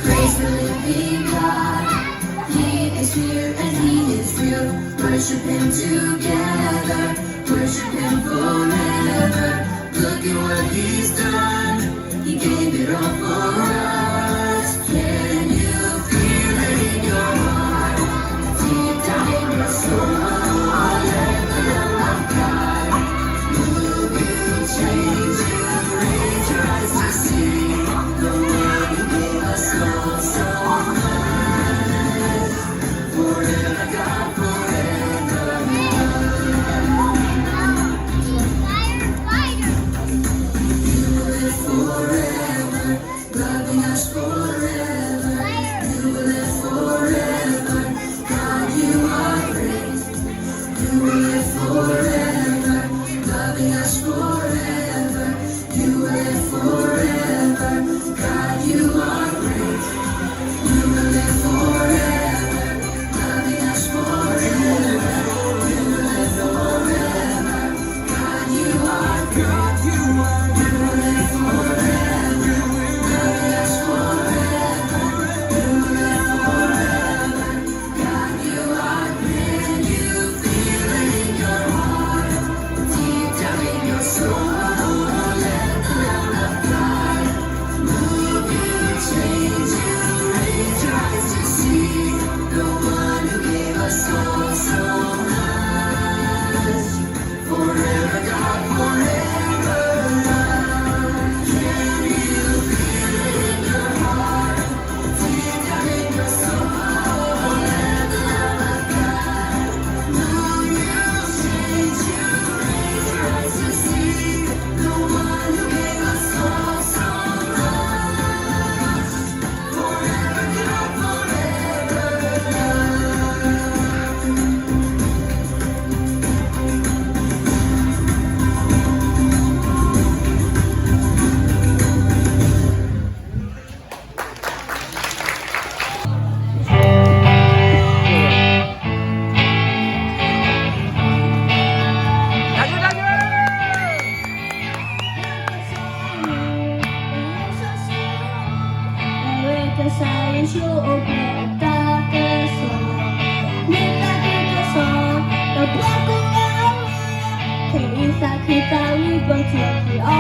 Praise the living God. He is here and He is real. Worship Him together. Worship Him forever. Look at what He's done. He gave it all for us. Can you feel it in your heart? Deep down in your soul, let the love of God move you, change you, raise your eyes to see the one who gave us all so much. Forever, God, forever. You will live forever, loving us forever. You will live forever, God, you are great. You will live forever, loving us forever. You will live forever, God, you are great. You will live forever, loving us forever. You will live forever, God, you are great. You will live forever, loving us forever. You will live forever, God, you are great. And you feel it in your heart, deep down in your soul. Let the love of God move you, change you, raise your eyes to see the one who gave us all so much. Forever, God, forever love. Can you feel it in your heart, deep down in your soul? Let the love of God move you, change you, raise your eyes to see the one who gave us all so much. Forever, God, forever Yesus obrigado, minta kita terpaku Allah, kisah kita bercerita.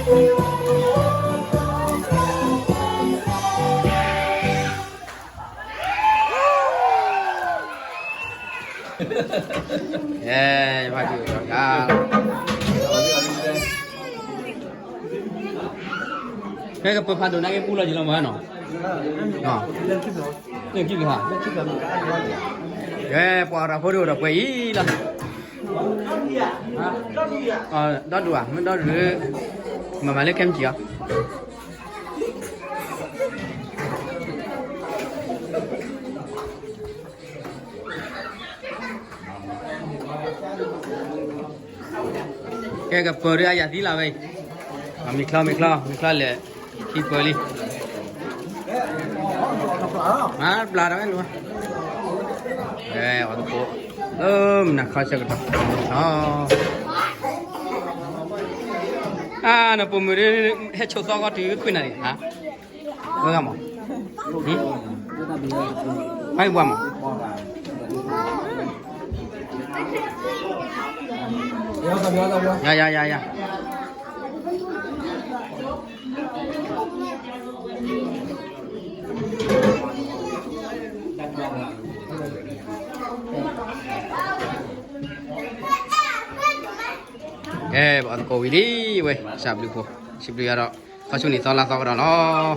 ဘာကြည့်တော့ဒါကဲကပဖတ်တော့နိုင်ပူလာကြည့်လို့မဟနော်နော်တင်ကြည့်ဟာကဲပွာရာဖိုးတော့ပွဲကြီးလားတော့တူอ่ะမတော့ရမမလေးကမ်းကြည့်อ่ะကဲကပေါ်ရရသီလာပဲမိခလာလေခိပေါ်လီပလာတော့လို့ဝတ်ကိုနာခါချက်တော့နပမရဟဲ့ချောတော့ကတီးခွနေတယ်ဟာဘယ်ကမဟင်ဟိုင်ဘွားမ呀。bọn cô đi đi喂sạp được không sạp được rồi có chỗ này to là to rồi nó